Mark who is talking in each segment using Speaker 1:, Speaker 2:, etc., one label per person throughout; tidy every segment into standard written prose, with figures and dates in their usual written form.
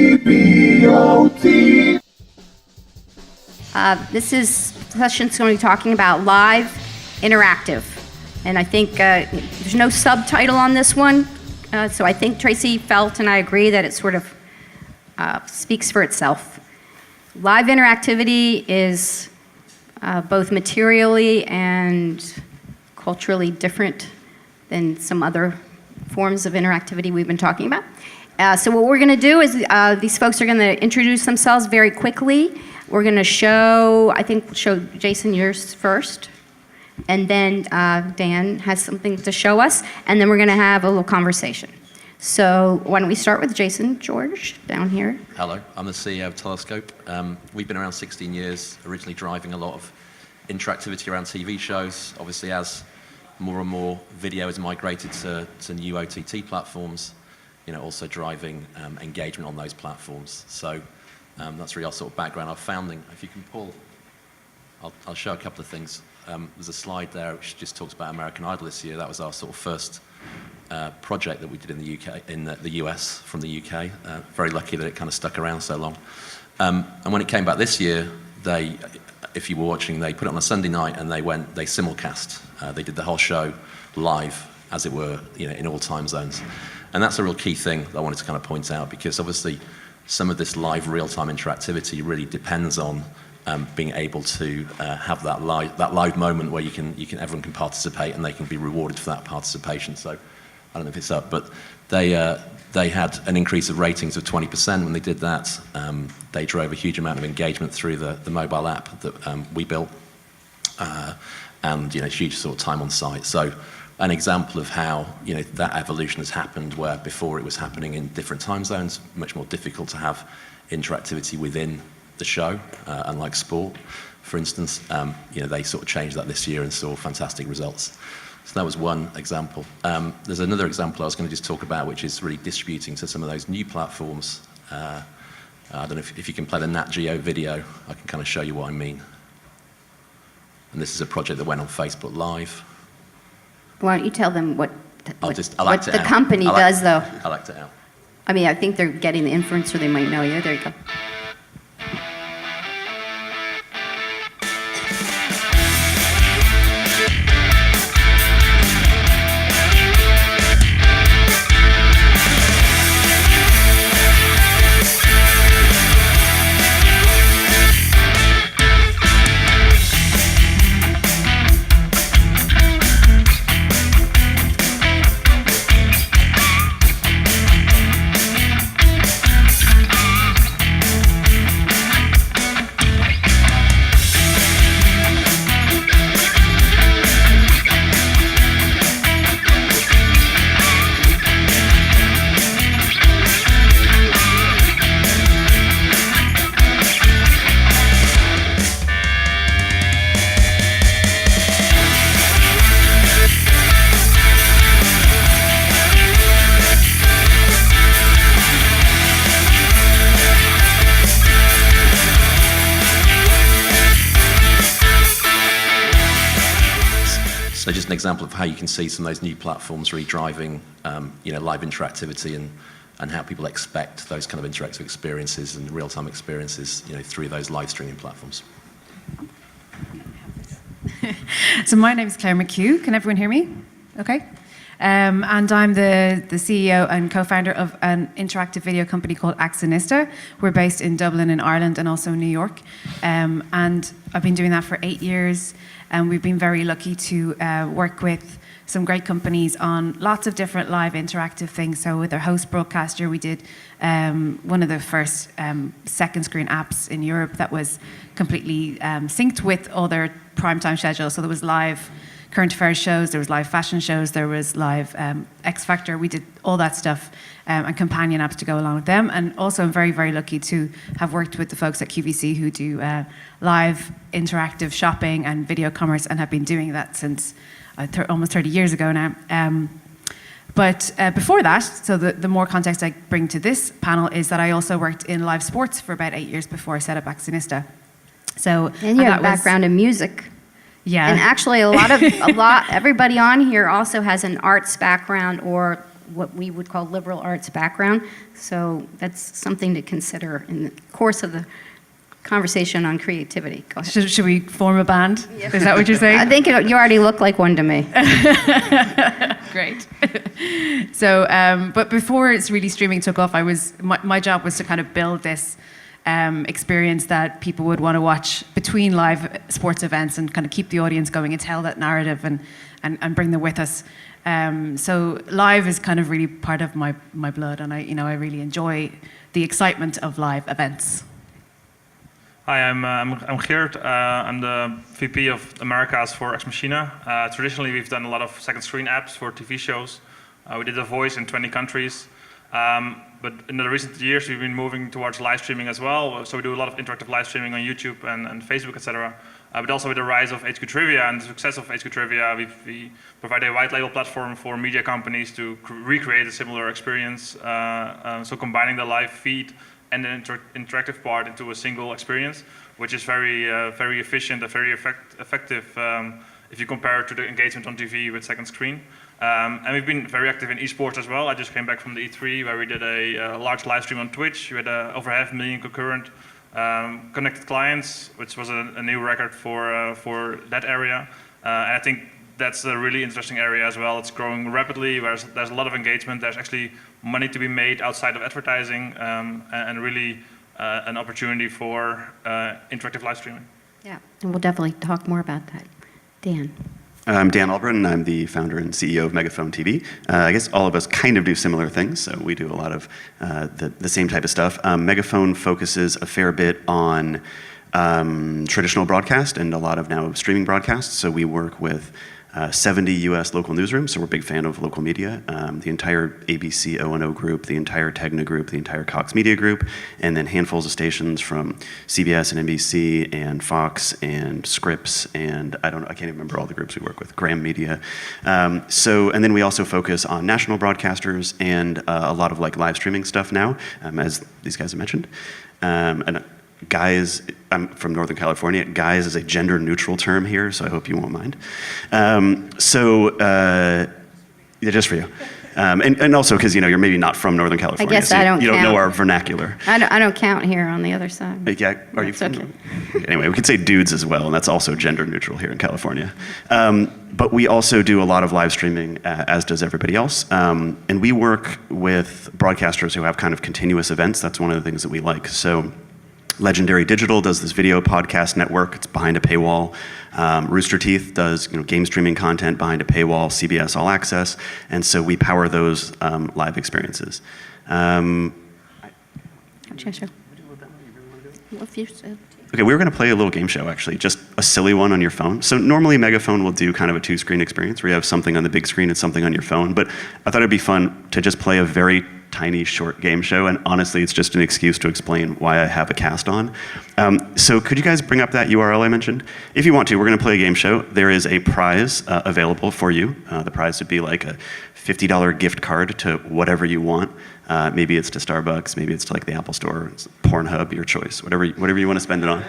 Speaker 1: TVOT.
Speaker 2: This session's going to be talking about live interactive. And I think there's no subtitle on this one. So I think Tracy felt, and I agree, that it sort of speaks for itself. Live interactivity is both materially and culturally different than some other forms of interactivity we've been talking about. So what we're going to do is these folks are going to introduce themselves very quickly. We're going to show Jason yours first, and then Dan has something to show us, and then we're going to have a little conversation. So why don't we start with Jason George down here.
Speaker 3: Hello, I'm the CEO of Telescope. We've been around 16 years, originally driving a lot of interactivity around TV shows. Obviously, as more and more video is migrated to new OTT platforms, also driving engagement on those platforms. So that's really our sort of background, our founding. If you can pull, I'll show a couple of things. There's a slide there which just talks about American Idol this year. That was our sort of first project that we did in the UK, in the US, from the UK. Very lucky that it kind of stuck around so long. And when it came back this year, if you were watching, they put it on a Sunday night and they simulcast. They did the whole show live, as it were, in all time zones. And that's a real key thing that I wanted to kind of point out, because obviously some of this live real-time interactivity really depends on being able to have that live moment where everyone can participate and they can be rewarded for that participation. So I don't know if it's up, but they had an increase of ratings of 20% when they did that. They drove a huge amount of engagement through the mobile app that we built, and huge sort of time on site. So an example of how that evolution has happened, where before it was happening in different time zones, much more difficult to have interactivity within the show, unlike sport, for instance. They sort of changed that this year and saw fantastic results. So that was one example. There's another example I was going to just talk about, which is really distributing to some of those new platforms. I don't know if you can play the Nat Geo video. I can kind of show you what I mean. And this is a project that went on Facebook Live.
Speaker 2: Why don't you tell them what the
Speaker 3: out.
Speaker 2: company does, though?
Speaker 3: I'll act it out.
Speaker 2: I mean, I think they're getting the inference, or they might know you. There you go.
Speaker 3: So just an example of how you can see some of those new platforms really driving, live interactivity and how people expect those kind of interactive experiences and real-time experiences, through those live streaming platforms.
Speaker 4: So my name is Claire McHugh. Can everyone hear me? Okay. And I'm the CEO and co-founder of an interactive video company called Axonista. We're based in Dublin in Ireland and also New York. And I've been doing that for 8 years. And we've been very lucky to work with some great companies on lots of different live interactive things. So with our host broadcaster, we did one of the first second screen apps in Europe that was completely synced with all their primetime schedules. So there was live current affairs shows, there was live fashion shows, there was live X Factor. We did all that stuff and companion apps to go along with them. And also I'm very, very lucky to have worked with the folks at QVC who do live interactive shopping and video commerce and have been doing that since almost 30 years ago now. But before that, so the more context I bring to this panel is that I also worked in live sports for about 8 years before I set up Axonista. So,
Speaker 2: and you have a background in music.
Speaker 4: Yeah.
Speaker 2: And actually everybody on here also has an arts background or what we would call liberal arts background. So that's something to consider in the course of the conversation on creativity. Go ahead.
Speaker 4: Should we form a band? Is that what you're saying?
Speaker 2: I think you already look like one to me.
Speaker 4: Great. So, but before it's really streaming took off, my job was to kind of build this experience that people would want to watch between live sports events and kind of keep the audience going and tell that narrative and bring them with us. So live is kind of really part of my blood, and I really enjoy the excitement of live events.
Speaker 1: Hi, I'm Geert. I'm the VP of Americas for Machina. Traditionally, we've done a lot of second screen apps for TV shows. We did a voice in 20 countries. But in the recent years, we've been moving towards live streaming as well. So we do a lot of interactive live streaming on YouTube and Facebook, etc. But also with the rise of HQ Trivia and the success of HQ Trivia, we provide a white label platform for media companies to recreate a similar experience. So combining the live feed and the interactive part into a single experience, which is very efficient and very effective if you compare it to the engagement on TV with second screen. And we've been very active in esports as well. I just came back from the E3 where we did a large live stream on Twitch. We had over 500,000 concurrent connected clients, which was a new record for that area. And I think that's a really interesting area as well. It's growing rapidly. There's a lot of engagement. There's actually money to be made outside of advertising, and really an opportunity for interactive live streaming.
Speaker 2: Yeah, and we'll definitely talk more about that. Dan.
Speaker 5: I'm Dan Albritton. I'm the founder and CEO of Megaphone TV. I guess all of us kind of do similar things, so we do a lot of the same type of stuff. Megaphone focuses a fair bit on traditional broadcast and a lot of now streaming broadcasts. So we work with 70 US local newsrooms, so we're a big fan of local media. The entire ABC O&O group, the entire Tegna group, the entire Cox Media group, and then handfuls of stations from CBS and NBC and Fox and Scripps and I can't even remember all the groups we work with, Graham Media. And then we also focus on national broadcasters and a lot of like live streaming stuff now, as these guys have mentioned. And guys, I'm from Northern California. Guys is a gender neutral term here, so I hope you won't mind. Yeah, just for you. And also because you're maybe not from Northern California.
Speaker 2: I guess
Speaker 5: so
Speaker 2: I don't
Speaker 5: you don't
Speaker 2: count.
Speaker 5: know our vernacular.
Speaker 2: I don't count here on the other side.
Speaker 5: Yeah, are you
Speaker 2: It's
Speaker 5: from?
Speaker 2: okay.
Speaker 5: Anyway, we could say dudes as well, and that's also gender neutral here in California. But we also do a lot of live streaming, as does everybody else. And we work with broadcasters who have kind of continuous events. That's one of the things that we like. So Legendary Digital does this video podcast network. It's behind a paywall. Rooster Teeth does game streaming content behind a paywall, CBS All Access. And so we power those live experiences. Okay, we were going to play a little game show, actually, just a silly one on your phone. So normally Megaphone will do kind of a two-screen experience where you have something on the big screen and something on your phone. But I thought it'd be fun to just play a very tiny, short game show. And honestly, it's just an excuse to explain why I have a cast on. So could you guys bring up that URL I mentioned? If you want to, we're going to play a game show. There is a prize available for you. The prize would be like a $50 gift card to whatever you want. Maybe it's to Starbucks, maybe it's to like the Apple Store, it's Pornhub, your choice, whatever you want to spend it on.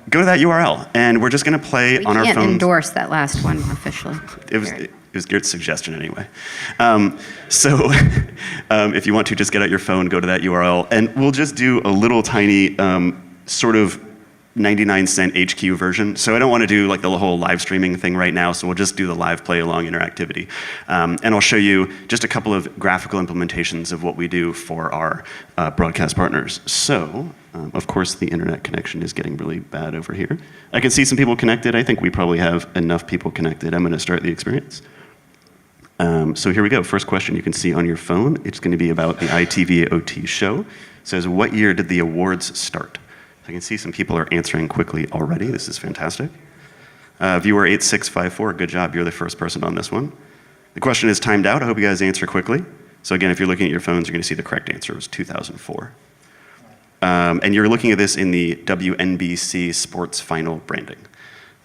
Speaker 5: Go to that URL, and we're just going to play on our phones.
Speaker 2: We can't endorse that last one officially.
Speaker 5: It was Geert's suggestion anyway. So if you want to, just get out your phone, go to that URL, and we'll just do a little tiny sort of 99-cent HQ version. So I don't want to do like the whole live streaming thing right now, so we'll just do the live play along interactivity. And I'll show you just a couple of graphical implementations of what we do for our broadcast partners. So, of course, the internet connection is getting really bad over here. I can see some people connected. I think we probably have enough people connected. I'm going to start the experience. So here we go. First question you can see on your phone. It's going to be about the TVOT show. It says, what year did the awards start? I can see some people are answering quickly already. This is fantastic. Viewer 8654, good job. You're the first person on this one. The question is timed out. I hope you guys answer quickly. So again, if you're looking at your phones, you're going to see the correct answer. It was 2004. And you're looking at this in the WNBC Sports Final branding.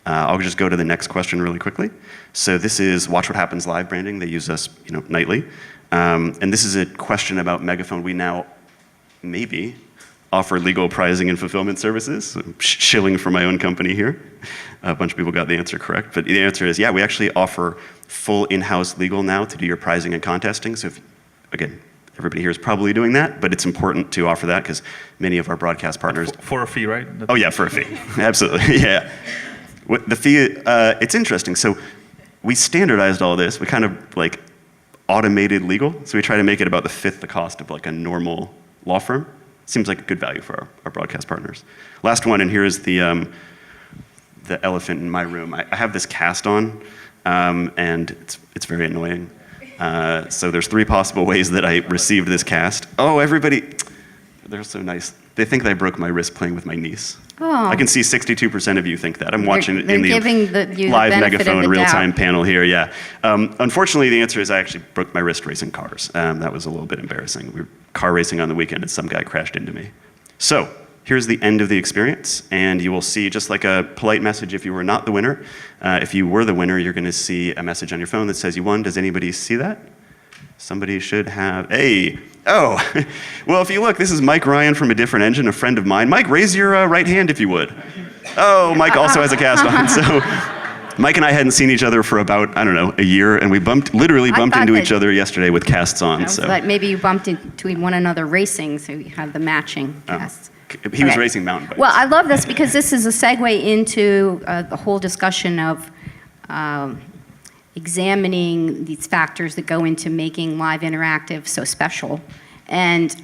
Speaker 5: I'll just go to the next question really quickly. So this is Watch What Happens Live branding. They use us nightly. And this is a question about Megaphone. We now maybe offer legal pricing and fulfillment services. I'm shilling for my own company here. A bunch of people got the answer correct, but the answer is, yeah, we actually offer full in-house legal now to do your pricing and contesting. So if, again, everybody here is probably doing that, but it's important to offer that because many of our broadcast partners...
Speaker 1: For a fee, right?
Speaker 5: Oh yeah, for a fee, absolutely, yeah. The fee, it's interesting. So we standardized all this. We kind of like automated legal. So we try to make it about the cost of like a normal law firm. Seems like a good value for our broadcast partners. Last one, and here is the elephant in my room. I have this cast on, and it's very annoying. So there's 3 possible ways that I received this cast. Oh, everybody, they're so nice. They think that I broke my wrist playing with my niece.
Speaker 2: Oh.
Speaker 5: I can see 62% of you think that. I'm watching
Speaker 2: They're
Speaker 5: in the
Speaker 2: you
Speaker 5: live
Speaker 2: the
Speaker 5: Megaphone
Speaker 2: the
Speaker 5: real-time
Speaker 2: doubt.
Speaker 5: panel here, yeah. Unfortunately, the answer is I actually broke my wrist racing cars. That was a little bit embarrassing. We were car racing on the weekend and some guy crashed into me. So here's the end of the experience, and you will see just like a polite message if you were not the winner. If you were the winner, you're going to see a message on your phone that says you won. Does anybody see that? Somebody should have, hey, oh, well, if you look, this is Mike Ryan from A Different Engine, a friend of mine. Mike, raise your right hand if you would. Oh, Mike also has a cast on. So Mike and I hadn't seen each other for about, I don't know, a year, and we literally bumped into each other yesterday with casts on. So
Speaker 2: But maybe you bumped into one another racing, so you have the matching casts.
Speaker 5: He was
Speaker 2: Okay.
Speaker 5: racing mountain bikes.
Speaker 2: Well, I love this because this is a segue into the whole discussion of examining these factors that go into making live interactive so special. And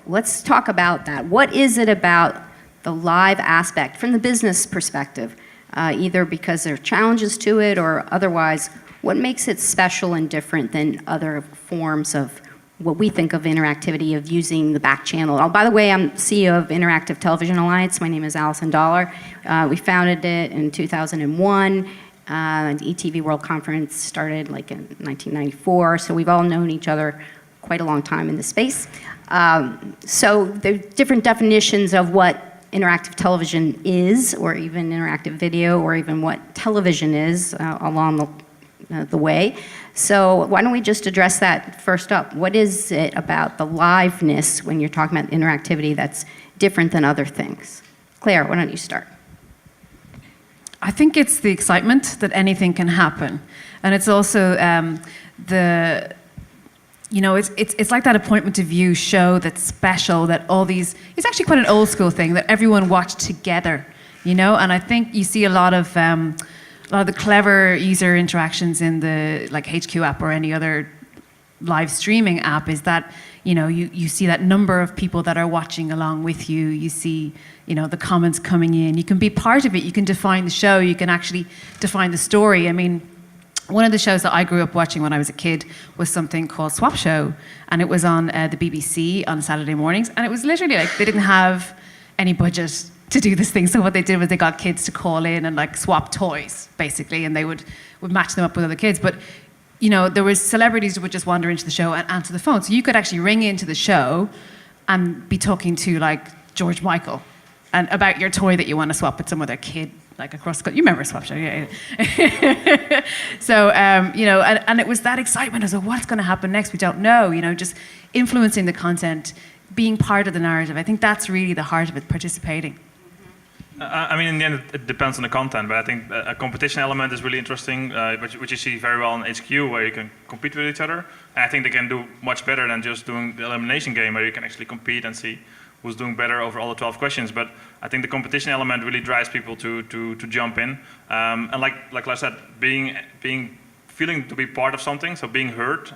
Speaker 2: let's talk about that. What is it about the live aspect from the business perspective, either because there are challenges to it or otherwise, what makes it special and different than other forms of what we think of interactivity of using the back channel? Oh, by the way, I'm CEO of Interactive Television Alliance. My name is Allison. We founded it in 2001. The ETV World Conference started like in 1994, so we've all known each other quite a long time in this space. So there are different definitions of what interactive television is, or even interactive video, or even what television is along the way. So why don't we just address that first up? What is it about the liveness when you're talking about interactivity that's different than other things? Claire, why don't you start?
Speaker 4: I think it's the excitement that anything can happen. And it's also it's like that appointment to view show that's special, that all these, it's actually quite an old school thing that everyone watched together, and I think you see a lot of the clever user interactions in the like HQ app or any other live streaming app is that, you see that number of people that are watching along with you. You see, the comments coming in. You can be part of it. You can define the show. You can actually define the story. I mean, one of the shows that I grew up watching when I was a kid was something called Swap Show, and it was on the BBC on Saturday mornings, and it was literally like they didn't have any budget to do this thing. So what they did was they got kids to call in and like swap toys, basically, and they would match them up with other kids. But there was celebrities who would just wander into the show and answer the phone. So you could actually ring into the show and be talking to like George Michael and about your toy that you want to swap with some other kid like across the... You remember Swap Show, yeah. So, and it was that excitement. I was like, what's going to happen next? We don't know, just influencing the content, being part of the narrative. I think that's really the heart of it, participating.
Speaker 1: I mean, in the end, it depends on the content, but I think a competition element is really interesting, which you see very well in HQ, where you can compete with each other. And I think they can do much better than just doing the elimination game, where you can actually compete and see who's doing better over all the 12 questions. But I think the competition element really drives people to jump in. And like I said, feeling to be part of something, so being heard.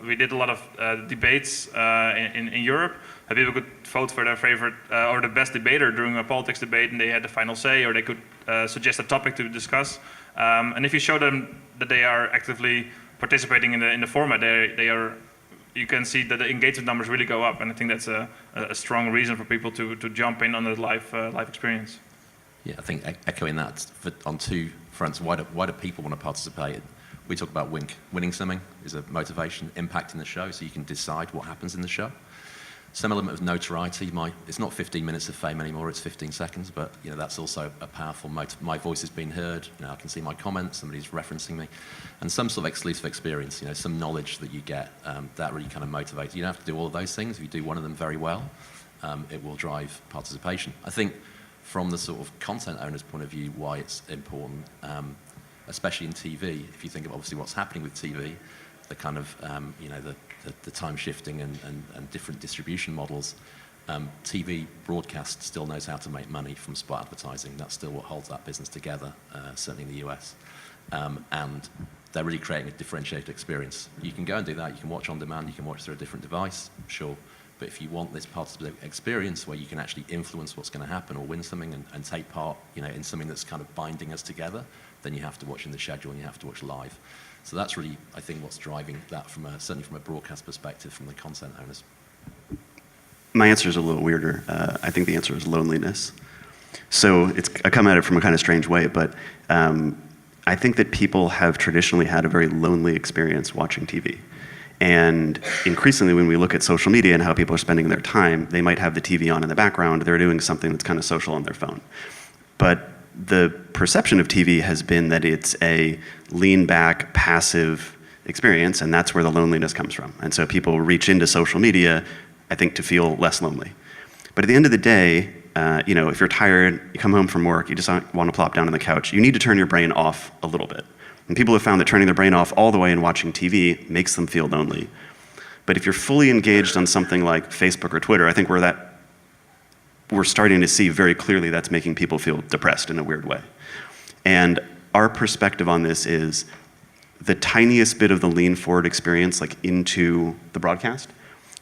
Speaker 1: We did a lot of debates in Europe. People could vote for their favorite or the best debater during a politics debate, and they had the final say, or they could suggest a topic to discuss. And if you show them that they are actively participating in the format, you can see that the engagement numbers really go up, and I think that's a strong reason for people to jump in on the live experience.
Speaker 3: Yeah, I think echoing that on two fronts. Why do people want to participate? We talk about winning something is a motivation, impacting the show, so you can decide what happens in the show. Some element of notoriety. It's not 15 minutes of fame anymore, it's 15 seconds, but that's also a powerful motive. My voice has been heard, I can see my comments, somebody's referencing me, and some sort of exclusive experience, some knowledge that you get that really kind of motivates. You don't have to do all of those things. If you do one of them very well, it will drive participation. I think from the sort of content owner's point of view, why it's important, especially in TV, if you think of obviously what's happening with TV, the kind of, the time shifting and different distribution models, TV broadcast still knows how to make money from spot advertising. That's still what holds that business together, certainly in the US. And they're really creating a differentiated experience. You can go and do that. You can watch on demand. You can watch through a different device, sure. But if you want this participatory experience where you can actually influence what's going to happen or win something and take part, in something that's kind of binding us together, then you have to watch in the schedule and you have to watch live. So that's really, I think, what's driving that certainly from a broadcast perspective from the content owners.
Speaker 5: My answer is a little weirder. I think the answer is loneliness. So I come at it from a kind of strange way, but I think that people have traditionally had a very lonely experience watching TV. And increasingly, when we look at social media and how people are spending their time, they might have the TV on in the background. They're doing something that's kind of social on their phone. But the perception of TV has been that it's a lean-back, passive experience, and that's where the loneliness comes from. And so people reach into social media, I think, to feel less lonely. But at the end of the day, if you're tired, you come home from work, you just want to plop down on the couch, you need to turn your brain off a little bit. And people have found that turning their brain off all the way and watching TV makes them feel lonely. But if you're fully engaged on something like Facebook or Twitter, I think we're starting to see very clearly that's making people feel depressed in a weird way. And our perspective on this is the tiniest bit of the lean forward experience, like into the broadcast,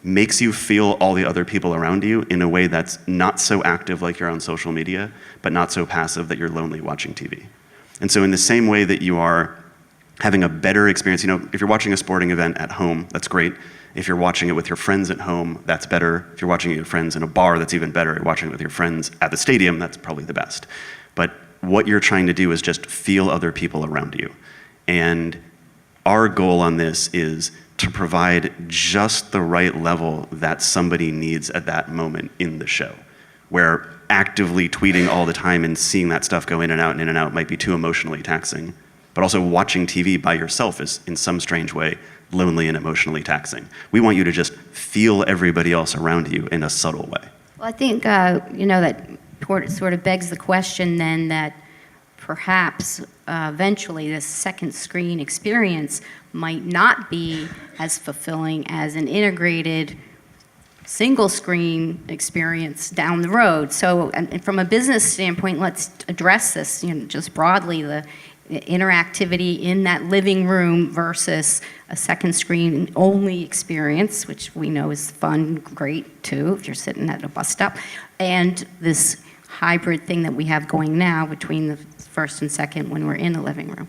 Speaker 5: makes you feel all the other people around you in a way that's not so active like you're on social media, but not so passive that you're lonely watching TV. And so in the same way that you are having a better experience, if you're watching a sporting event at home, that's great. If you're watching it with your friends at home, that's better. If you're watching it with your friends in a bar, that's even better. If you're watching it with your friends at the stadium, that's probably the best. But what you're trying to do is just feel other people around you. And our goal on this is to provide just the right level that somebody needs at that moment in the show, where actively tweeting all the time and seeing that stuff go in and out might be too emotionally taxing. But also watching TV by yourself is, in some strange way, lonely and emotionally taxing. We want you to just feel everybody else around you in a subtle way.
Speaker 2: Well, I think, that sort of begs the question then that perhaps eventually this second screen experience might not be as fulfilling as an integrated single screen experience down the road. So and from a business standpoint, let's address this, just broadly, the interactivity in that living room versus a second screen only experience, which we know is fun, great too, if you're sitting at a bus stop, and this hybrid thing that we have going now between the first and second when we're in the living room.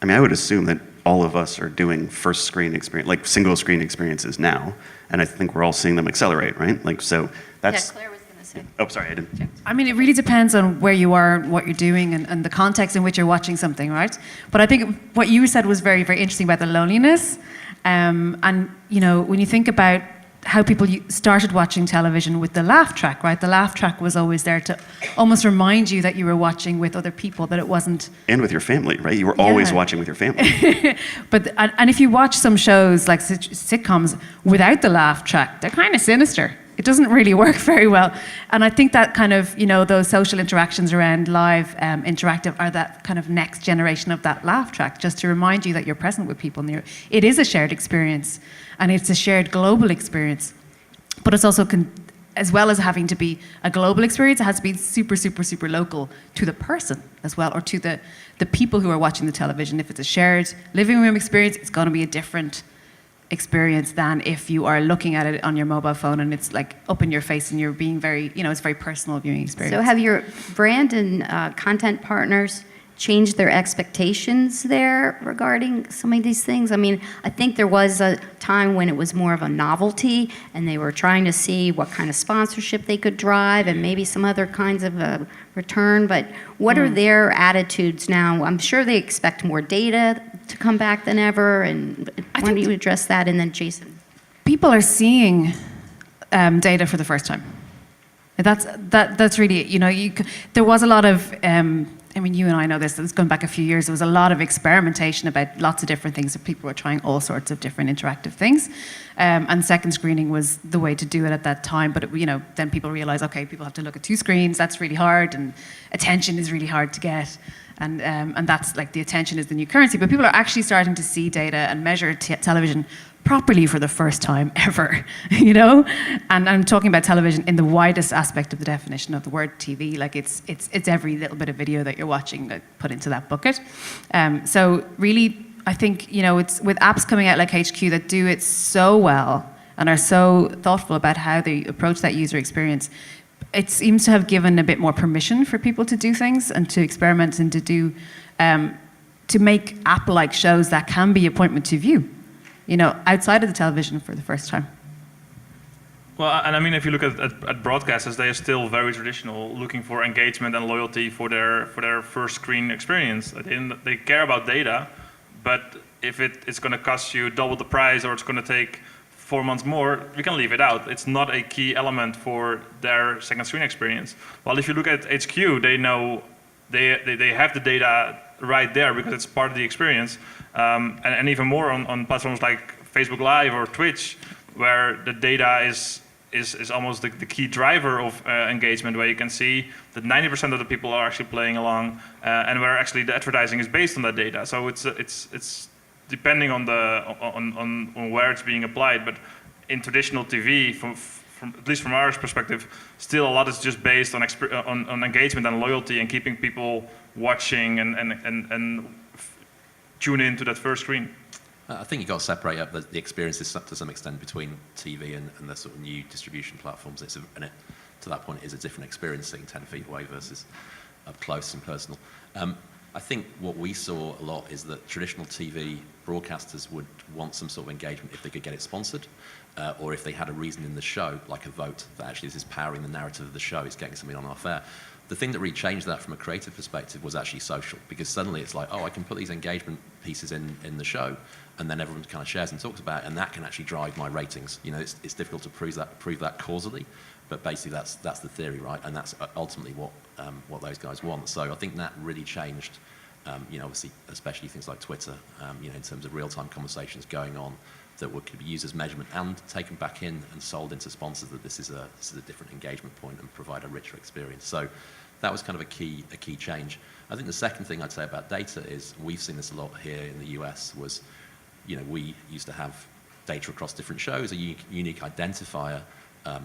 Speaker 5: I mean, I would assume that all of us are doing first screen experience, like single screen experiences now, and I think we're all seeing them accelerate, right? So that's...
Speaker 2: Yeah, Claire was going to say.
Speaker 5: Oh, sorry, I didn't.
Speaker 4: I mean, it really depends on where you are, what you're doing, and the context in which you're watching something, right? But I think what you said was very, very interesting about the loneliness. And, when you think about how people started watching television with the laugh track, right? The laugh track was always there to almost remind you that you were watching with other people, that it wasn't...
Speaker 5: And with your family, right? You were always watching with your family.
Speaker 4: And if you watch some shows like sitcoms without the laugh track, they're kind of sinister. It doesn't really work very well. And I think that kind of, those social interactions around live interactive are that kind of next generation of that laugh track, just to remind you that you're present with people. And it is a shared experience, and it's a shared global experience. But it's also, as well as having to be a global experience, it has to be super, super, super local to the person as well, or to the people who are watching the television. If it's a shared living room experience, it's going to be a different experience than if you are looking at it on your mobile phone and it's like up in your face and you're being very, it's a very personal viewing experience.
Speaker 2: So have your brand and content partners changed their expectations there regarding some of these things? I mean, I think there was a time when it was more of a novelty and they were trying to see what kind of sponsorship they could drive and maybe some other kinds of return, but what are their attitudes now? I'm sure they expect more data to come back than ever, and why don't you address that, and then Jason.
Speaker 4: People are seeing data for the first time. That's really it. There was a lot of I mean, you and I know this, it's going back a few years, there was a lot of experimentation about lots of different things, so people were trying all sorts of different interactive things. And second screening was the way to do it at that time, but then people realized, okay, people have to look at 2 screens, that's really hard, and attention is really hard to get. And that's like the attention is the new currency, but people are actually starting to see data and measure television properly for the first time ever, And I'm talking about television in the widest aspect of the definition of the word TV. Like it's every little bit of video that you're watching that put into that bucket. So really, I think it's with apps coming out like HQ that do it so well and are so thoughtful about how they approach that user experience. It seems to have given a bit more permission for people to do things and to experiment and to do to make app-like shows that can be appointment to view. Outside of the television for the first time.
Speaker 1: Well, and I mean, if you look at broadcasters, they are still very traditional, looking for engagement and loyalty for their first screen experience. They care about data, but if it's going to cost you double the price or it's going to take 4 months more, we can leave it out. It's not a key element for their second screen experience. While if you look at HQ, they know they have the data right there because it's part of the experience. And even more on platforms like Facebook Live or Twitch, where the data is almost the key driver of engagement, where you can see that 90% of the people are actually playing along, and where actually the advertising is based on that data. So it's depending on where it's being applied. But in traditional TV, from at least from our perspective, still a lot is just based on engagement and loyalty and keeping people watching and tune into that first screen.
Speaker 3: I think you've got to separate up the experiences to some extent between TV and the sort of new distribution platforms. To that point, it is a different experience sitting 10 feet away versus up close and personal. I think what we saw a lot is that traditional TV broadcasters would want some sort of engagement if they could get it sponsored, or if they had a reason in the show, like a vote, that actually this is powering the narrative of the show, it's getting something on our fair. The thing that really changed that from a creative perspective was actually social, because suddenly it's like, oh, I can put these engagement pieces in the show, and then everyone kind of shares and talks about it, and that can actually drive my ratings. It's difficult to prove that causally, but basically that's the theory, right? And that's ultimately what those guys want. So I think that really changed, obviously, especially things like Twitter, in terms of real-time conversations going on that could be used as measurement and taken back in and sold into sponsors that this is a different engagement point and provide a richer experience. So that was kind of a key change. I think the second thing I'd say about data is we've seen this a lot here in the US was, we used to have data across different shows, a unique identifier,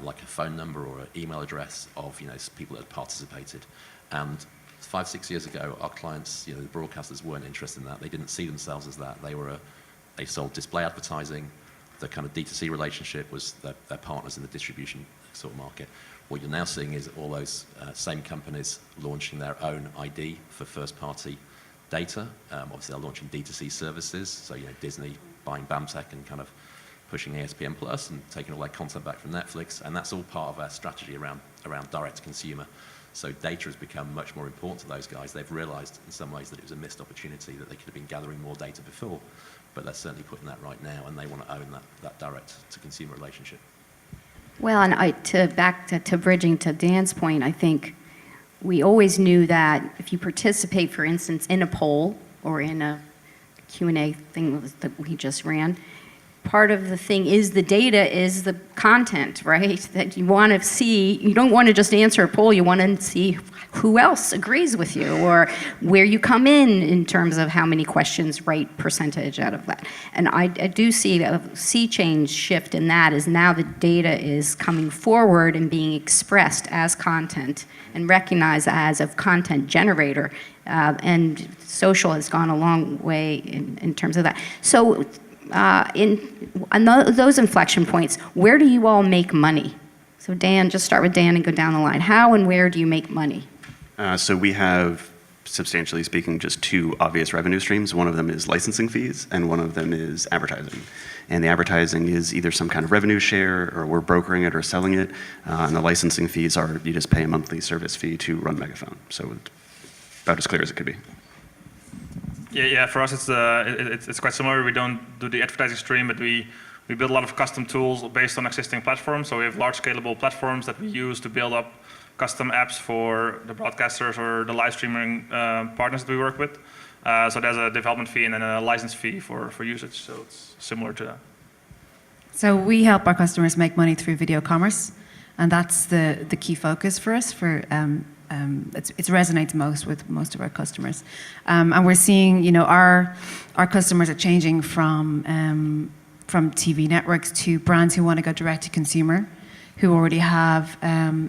Speaker 3: like a phone number or an email address of people that had participated. And 5-6 years ago, our clients, the broadcasters weren't interested in that. They didn't see themselves as that. They sold display advertising. The kind of D2C relationship was their partners in the distribution sort of market. What you're now seeing is all those same companies launching their own ID for first-party data. Obviously, they're launching D2C services. So, Disney buying BAMTech and kind of pushing ESPN Plus and taking all their content back from Netflix. And that's all part of our strategy around direct-to-consumer. So data has become much more important to those guys. They've realized in some ways that it was a missed opportunity, that they could have been gathering more data before, but they're certainly putting that right now, and they want to own that direct-to-consumer relationship.
Speaker 2: Well, and back to bridging to Dan's point, I think we always knew that if you participate, for instance, in a poll or in a Q&A thing that we just ran, part of the thing is the data is the content, right? That you want to see. You don't want to just answer a poll. You want to see who else agrees with you or where you come in terms of how many questions, right percentage out of that. And I do see a sea change shift in that is now the data is coming forward and being expressed as content and recognized as a content generator. And social has gone a long way in terms of that. So on those inflection points, where do you all make money? So Dan, just start with Dan and go down the line. How and where do you make money?
Speaker 5: So we have, substantially speaking, just 2 obvious revenue streams. One of them is licensing fees, and one of them is advertising. And the advertising is either some kind of revenue share, or we're brokering it or selling it. And the licensing fees are, you just pay a monthly service fee to run Megaphone. So it's about as clear as it could be.
Speaker 1: Yeah. For us, it's quite similar. We don't do the advertising stream, but we build a lot of custom tools based on existing platforms. So we have large scalable platforms that we use to build up custom apps for the broadcasters or the live streaming partners that we work with. So there's a development fee and then a license fee for usage. So it's similar to that.
Speaker 4: So we help our customers make money through video commerce, and that's the key focus for us. It resonates most with most of our customers, and we're seeing, our customers are changing from TV networks to brands who want to go direct to consumer, who already have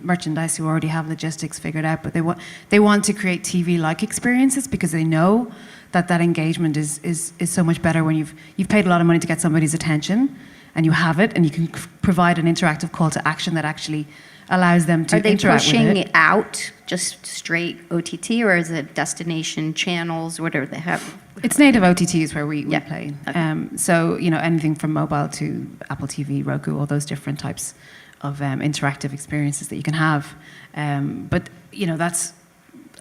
Speaker 4: merchandise, who already have logistics figured out, but they want to create TV-like experiences because they know that engagement is so much better when you've paid a lot of money to get somebody's attention, and you have it, and you can provide an interactive call to action that actually allows them to interact with it.
Speaker 2: Are they pushing it out, just straight OTT, or is it destination channels, whatever they have?
Speaker 4: It's native OTT is where we play.
Speaker 2: Okay.
Speaker 4: So, anything from mobile to Apple TV, Roku, all those different types of interactive experiences that you can have. But,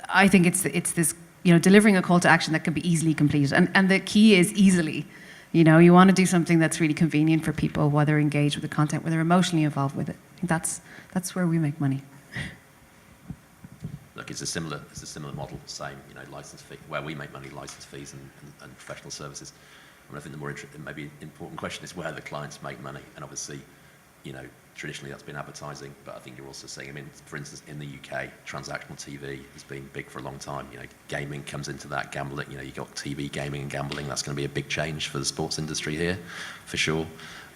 Speaker 4: I think it's this, delivering a call to action that can be easily completed. And the key is easily. You want to do something that's really convenient for people while they're engaged with the content, while they're emotionally involved with it. I think that's where we make money.
Speaker 3: Look, it's a similar model, same, license fee, where we make money, license fees and professional services. I think the more maybe important question is where the clients make money. And obviously, traditionally that's been advertising, but I think you're also seeing, for instance, in the UK, transactional TV has been big for a long time. Gaming comes into that, gambling, you've got TV, gaming and gambling. That's going to be a big change for the sports industry here, for sure.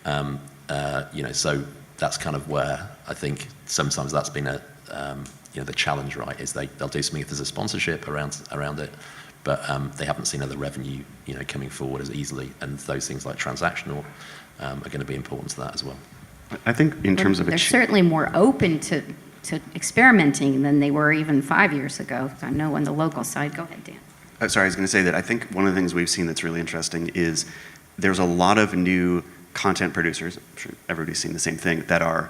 Speaker 3: So that's kind of where I think sometimes that's been the challenge, right, is they'll do something if there's a sponsorship around it, but they haven't seen other revenue, coming forward as easily, and those things like transactional are going to be important to that as well.
Speaker 5: I think in terms of
Speaker 2: they're certainly more open to experimenting than they were even 5 years ago. I know on the local side. Go ahead, Dan.
Speaker 5: Sorry, I was going to say that I think one of the things we've seen that's really interesting is there's a lot of new content producers, I'm sure everybody's seen the same thing, that are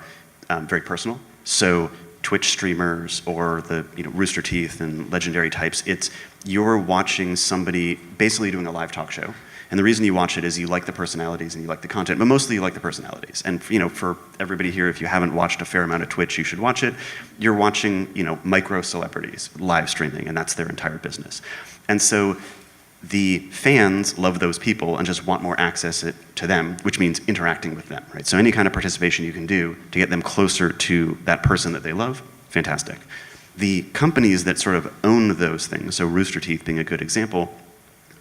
Speaker 5: very personal. So Twitch streamers or the Rooster Teeth and legendary types, you're watching somebody basically doing a live talk show. And the reason you watch it is you like the personalities and you like the content, but mostly you like the personalities. And for everybody here, if you haven't watched a fair amount of Twitch, you should watch it. You're watching micro celebrities live streaming, and that's their entire business. And so the fans love those people and just want more access to them, which means interacting with them, right? So any kind of participation you can do to get them closer to that person that they love, fantastic. The companies that sort of own those things, so Rooster Teeth being a good example,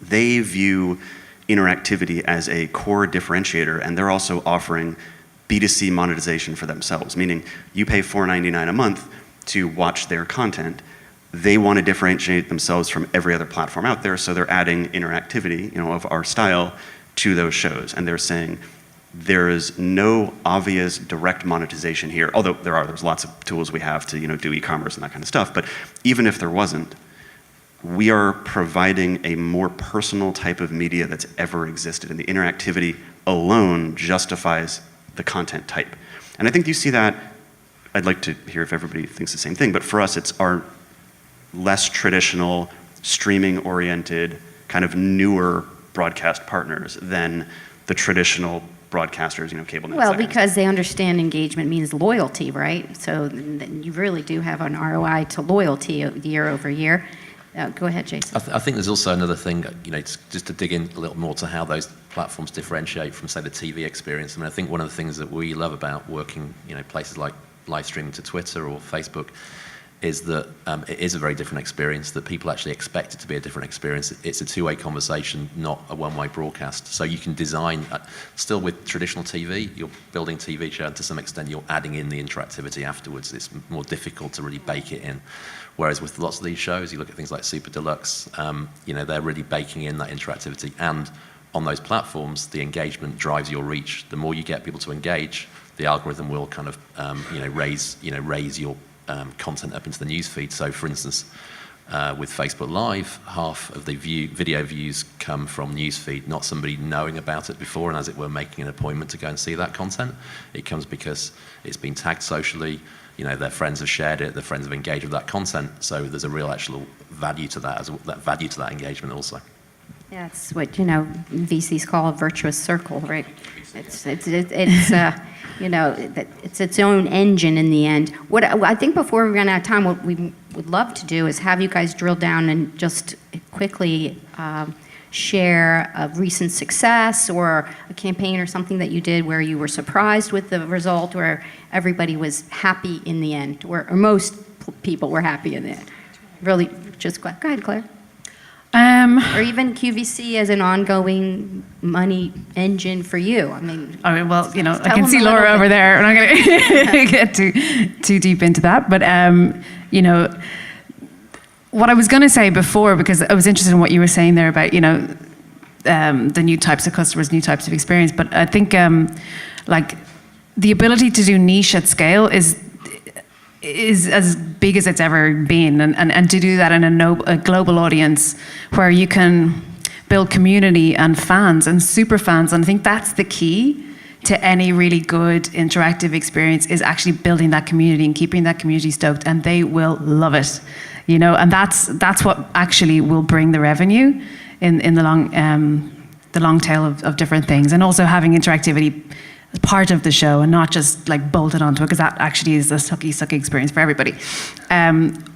Speaker 5: they view interactivity as a core differentiator, and they're also offering B2C monetization for themselves, meaning you pay $4.99 a month to watch their content. They want to differentiate themselves from every other platform out there, so they're adding interactivity, of our style to those shows. And they're saying there is no obvious direct monetization here, although there's lots of tools we have to do e-commerce and that kind of stuff. But even if there wasn't, we are providing a more personal type of media that's ever existed, and the interactivity alone justifies the content type. And I think you see that. I'd like to hear if everybody thinks the same thing, but for us, it's our less traditional, streaming-oriented, kind of newer broadcast partners than the traditional broadcasters, cable nets.
Speaker 2: Well, because they understand engagement means loyalty, right? So you really do have an ROI to loyalty year over year. Go ahead, Jason.
Speaker 3: I think there's also another thing, just to dig in a little more to how those platforms differentiate from, say, the TV experience. I think one of the things that we love about working, places like live streaming to Twitter or Facebook is that it is a very different experience, that people actually expect it to be a different experience. It's a two-way conversation, not a one-way broadcast. So you can design, still with traditional TV, you're building TV show, and to some extent you're adding in the interactivity afterwards. It's more difficult to really bake it in. Whereas with lots of these shows, you look at things like Super Deluxe, they're really baking in that interactivity. And on those platforms, the engagement drives your reach. The more you get people to engage, the algorithm will kind of, raise your content up into the news feed. So, for instance, with Facebook Live, half of the video views come from news feed, not somebody knowing about it before and, as it were, making an appointment to go and see that content. It comes because it's been tagged socially. Their friends have shared it, their friends have engaged with that content. So there's a real actual value to that, value to that engagement also.
Speaker 2: Yeah, it's what, VCs call a virtuous circle, right? It's its own engine in the end. What I think before we run out of time, what we would love to do is have you guys drill down and just quickly share a recent success or a campaign or something that you did where you were surprised with the result, where everybody was happy in the end, or most people were happy in the end. Really, just go ahead, Claire. Or even QVC as an ongoing money engine for you. I mean,
Speaker 4: well, I can see Laura over there. We're not going to get too deep into that. But, what I was going to say before, because I was interested in what you were saying there about, the new types of customers, new types of experience. But I think, the ability to do niche at scale is as big as it's ever been, and to do that in a global audience where you can build community and fans and super fans. And I think that's the key to any really good interactive experience, is actually building that community and keeping that community stoked, and they will love it, and that's what actually will bring the revenue in the long tail of different things. And also having interactivity as part of the show and not just bolted onto it, because that actually is a sucky experience for everybody.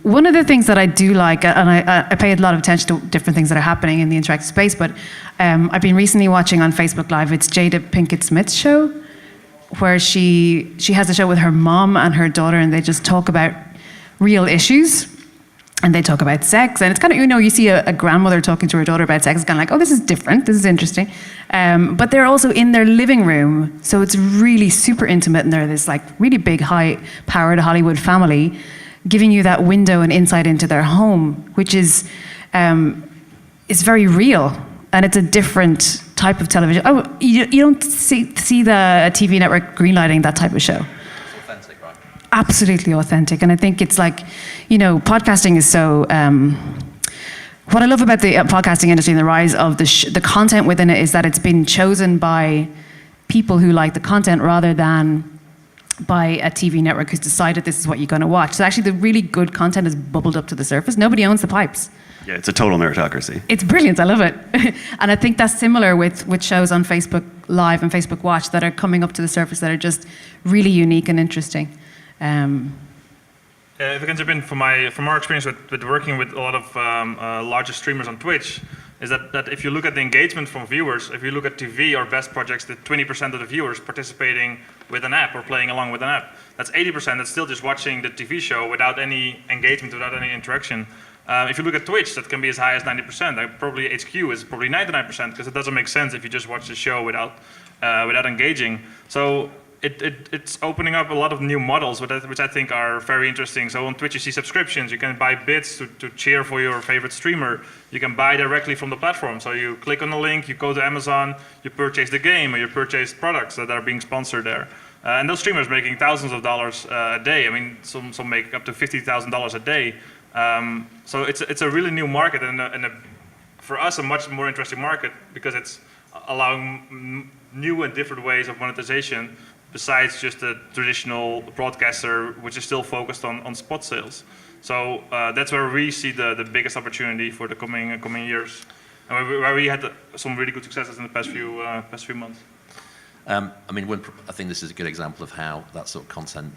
Speaker 4: One of the things that I do like, and I pay a lot of attention to different things that are happening in the interactive space, but I've been recently watching on Facebook Live, it's Jada Pinkett Smith's show, where she has a show with her mom and her daughter, and they just talk about real issues. And they talk about sex, and it's kind of, you see a grandmother talking to her daughter about sex, it's kind of like, oh, this is different, this is interesting. But they're also in their living room, so it's really super intimate, and they're this really big, high-powered Hollywood family, giving you that window and insight into their home, which is very real, and it's a different type of television. Oh, you don't see the TV network greenlighting that type of show. Absolutely authentic. And I think it's podcasting is so, what I love about the podcasting industry and the rise of the content within it is that it's been chosen by people who like the content rather than by a TV network who's decided this is what you're going to watch. So actually the really good content has bubbled up to the surface. Nobody owns the pipes.
Speaker 5: Yeah, it's a total meritocracy.
Speaker 4: It's brilliant. I love it. And I think that's similar with shows on Facebook Live and Facebook Watch that are coming up to the surface that are just really unique and interesting.
Speaker 1: If I can jump in, from our experience with working with a lot of larger streamers on Twitch, is that if you look at the engagement from viewers, if you look at TV or best projects, the 20% of the viewers participating with an app or playing along with an app, that's 80% that's still just watching the TV show without any engagement, without any interaction. If you look at Twitch, that can be as high as 90%. Probably HQ is probably 99%, because it doesn't make sense if you just watch the show without engaging. So it's opening up a lot of new models, which I think are very interesting. So on Twitch, you see subscriptions. You can buy bits to cheer for your favorite streamer. You can buy directly from the platform. So you click on the link, you go to Amazon, you purchase the game, or you purchase products that are being sponsored there. And those streamers making thousands of dollars a day. I mean, some make up to $50,000 a day. So it's a really new market, and for us a much more interesting market, because it's allowing new and different ways of monetization, besides just the traditional broadcaster, which is still focused on spot sales. So that's where we see the biggest opportunity for the coming years, and where we had some really good successes in the past few months.
Speaker 3: I think this is a good example of how that sort of content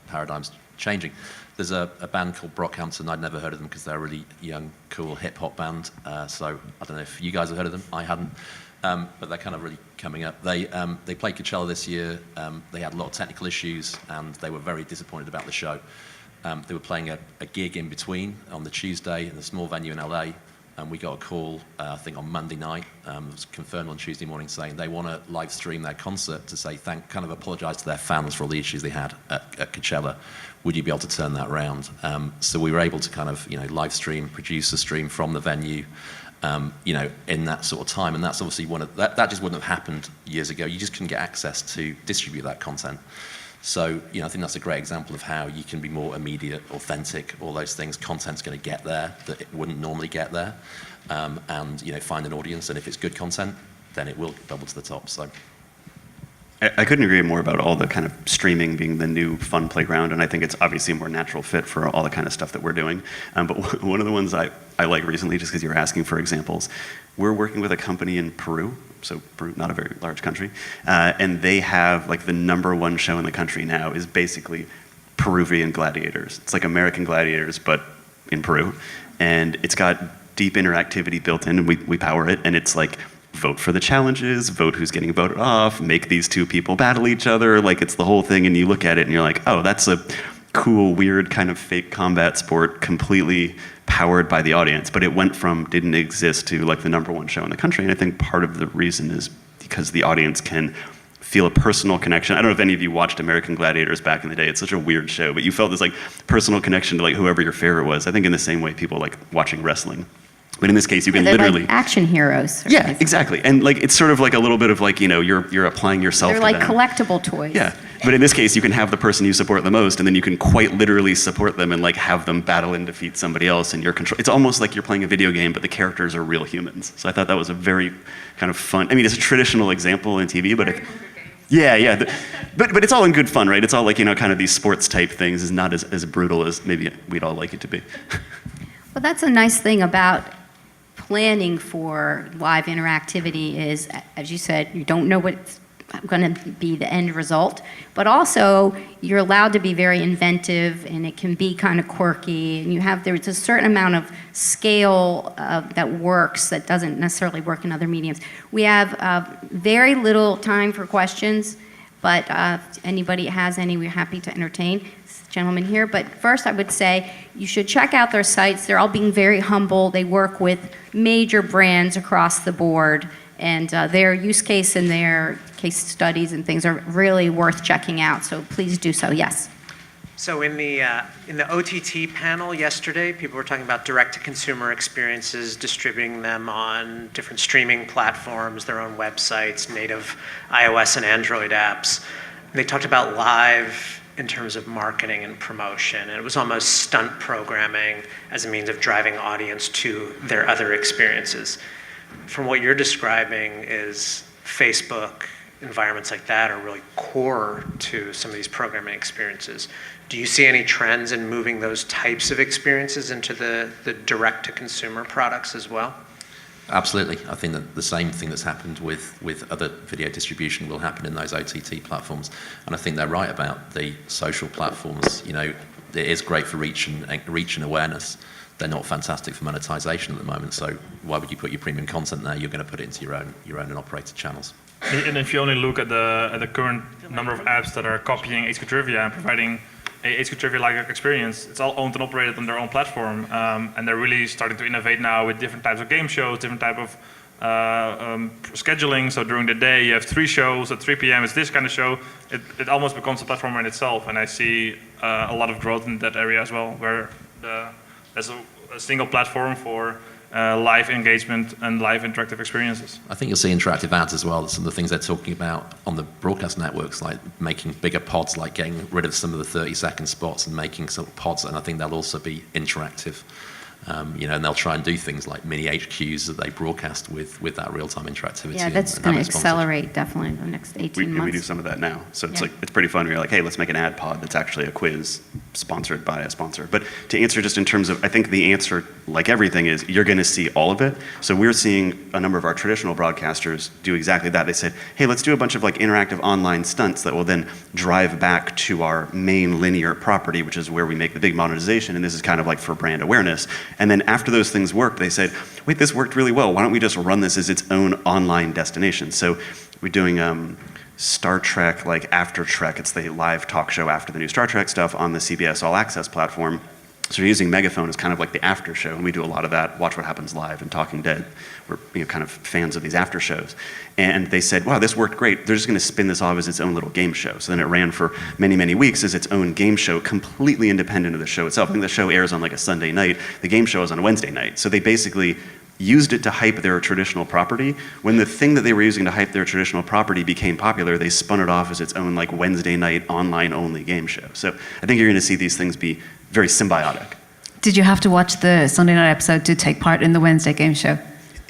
Speaker 3: paradigm's changing. There's a band called Brockhampton. I'd never heard of them because they're a really young, cool hip-hop band. So I don't know if you guys have heard of them. I hadn't. But they're kind of really coming up. They played Coachella this year. They had a lot of technical issues, and they were very disappointed about the show. They were playing a gig in between on the Tuesday in a small venue in LA, and we got a call, I think on Monday night, it was confirmed on Tuesday morning, saying they want to live stream their concert to say kind of apologize to their fans for all the issues they had at Coachella. Would you be able to turn that around? So we were able to kind of live stream, produce a stream from the venue, in that sort of time, and that's obviously that just wouldn't have happened years ago. You just couldn't get access to distribute that content. So, I think that's a great example of how you can be more immediate, authentic, all those things. Content's going to get there that it wouldn't normally get there, and find an audience. And if it's good content, then it will double to the top. So.
Speaker 5: I couldn't agree more about all the kind of streaming being the new fun playground, and I think it's obviously a more natural fit for all the kind of stuff that we're doing. But one of the ones I like recently, just because you were asking for examples, we're working with a company in Peru, so Peru, not a very large country, and they have like the #1 show in the country now is basically Peruvian gladiators. It's like American gladiators, but in Peru, and it's got deep interactivity built in, and we power it, and it's like vote for the challenges, vote who's getting voted off, make these two people battle each other, like it's the whole thing, and you look at it and you're like, oh, that's a cool, weird kind of fake combat sport completely powered by the audience. But it went from didn't exist to like the #1 show in the country, and I think part of the reason is because the audience can feel a personal connection. I don't know if any of you watched American Gladiators back in the day. It's such a weird show, but you felt this like personal connection to like whoever your favorite was. I think in the same way people like watching wrestling. But in this case, you can
Speaker 2: They're
Speaker 5: literally
Speaker 2: like action heroes.
Speaker 5: yeah, exactly. And like it's sort of like a little bit of like, you know, you're applying yourself
Speaker 2: They're
Speaker 5: to
Speaker 2: like
Speaker 5: them.
Speaker 2: collectible toys.
Speaker 5: Yeah. But in this case, you can have the person you support the most, and then you can quite literally support them and like have them battle and defeat somebody else in your control. It's almost like you're playing a video game, but the characters are real humans. So I thought that was a very kind of fun. I mean, it's a traditional example in TV, but but it's all in good fun, right? It's all like, you know, kind of these sports type things. Is not as brutal as maybe we'd all like it to be.
Speaker 2: Well, that's a nice thing about planning for live interactivity is, as you said, you don't know what's going to be the end result, but also you're allowed to be very inventive, and it can be kind of quirky, and there's a certain amount of scale that works that doesn't necessarily work in other mediums. We have very little time for questions, but if anybody has any, we're happy to entertain. Gentleman here, but first I would say you should check out their sites. They're all being very humble. They work with major brands across the board, and their use case and their case studies and things are really worth checking out, so please do so. Yes?
Speaker 6: So in the OTT panel yesterday, people were talking about direct-to-consumer experiences, distributing them on different streaming platforms, their own websites, native iOS and Android apps. And they talked about live in terms of marketing and promotion, and it was almost stunt programming as a means of driving audience to their other experiences. From what you're describing, is Facebook, environments like that are really core to some of these programming experiences. Do you see any trends in moving those types of experiences into the direct-to-consumer products as well?
Speaker 3: Absolutely. I think that the same thing that's happened with other video distribution will happen in those OTT platforms. And I think they're right about the social platforms. You know, it is great for reach and awareness. They're not fantastic for monetization at the moment. So why would you put your premium content there? You're going to put it into your own and operated channels.
Speaker 1: And if you only look at the current number of apps that are copying HQ Trivia and providing a HQ Trivia-like experience, it's all owned and operated on their own platform, and they're really starting to innovate now with different types of game shows, different type of scheduling. So during the day you have 3 shows, at 3 p.m. it's this kind of show. It almost becomes a platform in itself, and I see a lot of growth in that area as well, where there's a single platform for live engagement and live interactive experiences.
Speaker 3: I think you'll see interactive ads as well. Some of the things they're talking about on the broadcast networks, like making bigger pods, like getting rid of some of the 30-second spots and making some pods, and I think they'll also be interactive. You know, and they'll try and do things like mini HQs that they broadcast with that real-time interactivity.
Speaker 2: Yeah, that's going to accelerate definitely in the next 18 months.
Speaker 5: We do some of that now. So it's like, it's pretty fun. We're like, hey, let's make an ad pod that's actually a quiz sponsored by a sponsor. But to answer just in terms of, I think the answer, like everything, is you're going to see all of it. So we're seeing a number of our traditional broadcasters do exactly that. They said, hey, let's do a bunch of like interactive online stunts that will then drive back to our main linear property, which is where we make the big monetization. And this is kind of like for brand awareness. And then after those things worked, they said, wait, this worked really well. Why don't we just run this as its own online destination? So we're doing Star Trek, like After Trek. It's the live talk show after the new Star Trek stuff on the CBS All Access platform. So we're using Megaphone as kind of like the after show, and we do a lot of that, Watch What Happens Live and Talking Dead. We're kind of fans of these after shows. And they said, wow, this worked great. They're just going to spin this off as its own little game show. So then it ran for many, many weeks as its own game show, completely independent of the show itself. I think the show airs on like a Sunday night. The game show is on a Wednesday night. So they basically used it to hype their traditional property. When the thing that they were using to hype their traditional property became popular, they spun it off as its own like Wednesday night online only game show. So I think you're going to see these things be very symbiotic.
Speaker 4: Did you have to watch the Sunday night episode to take part in the Wednesday game show?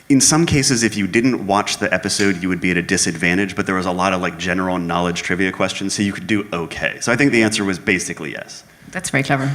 Speaker 5: In some cases, if you didn't watch the episode, you would be at a disadvantage, but there was a lot of like general knowledge trivia questions, so you could do okay. So I think the answer was basically yes.
Speaker 4: That's very clever.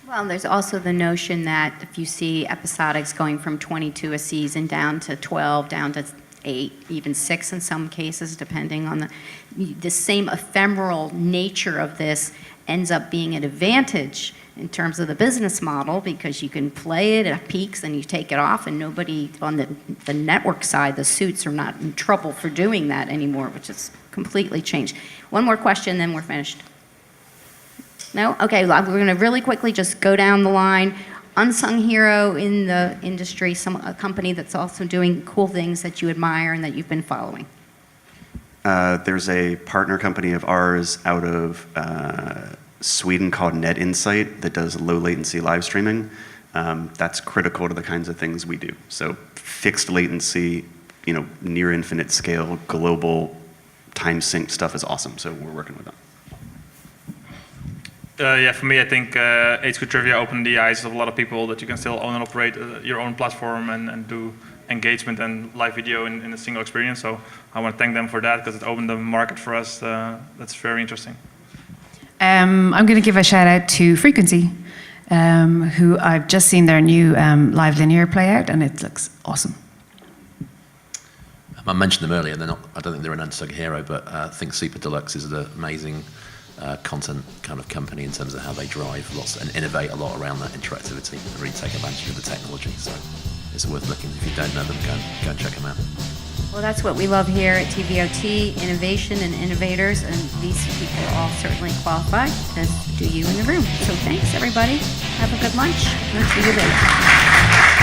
Speaker 2: Well, Well, there's also the notion that if you see episodics going from 22 a season down to 12, down to 8, even 6 in some cases, depending on the same ephemeral nature of this ends up being an advantage in terms of the business model, because you can play it at peaks and you take it off, and nobody on the network side, the suits, are not in trouble for doing that anymore, which has completely changed. One more question, then we're finished. No? Okay, we're going to really quickly just go down the line. Unsung hero in the industry, a company that's also doing cool things that you admire and that you've been following.
Speaker 5: There's a partner company of ours out of Sweden called Net Insight that does low latency live streaming. That's critical to the kinds of things we do. So fixed latency, near infinite scale, global time sync stuff is awesome. So we're working with them.
Speaker 1: Yeah, for me, I think HQ Trivia opened the eyes of a lot of people that you can still own and operate your own platform and do engagement and live video in a single experience. So I want to thank them for that, because it opened the market for us. That's very interesting.
Speaker 4: I'm going to give a shout out to Frequency, who I've just seen their new live linear play out, and it looks awesome.
Speaker 3: I mentioned them earlier. I don't think they're an unsung hero, but I think Super Deluxe is an amazing content kind of company in terms of how they drive lots and innovate a lot around that interactivity and really take advantage of the technology. So it's worth looking. If you don't know them, go and check them out.
Speaker 2: Well, that's what we love here at TVOT, innovation and innovators, and these people all certainly qualify, as do you in the room. So thanks, everybody. Have a good lunch. We'll see you later.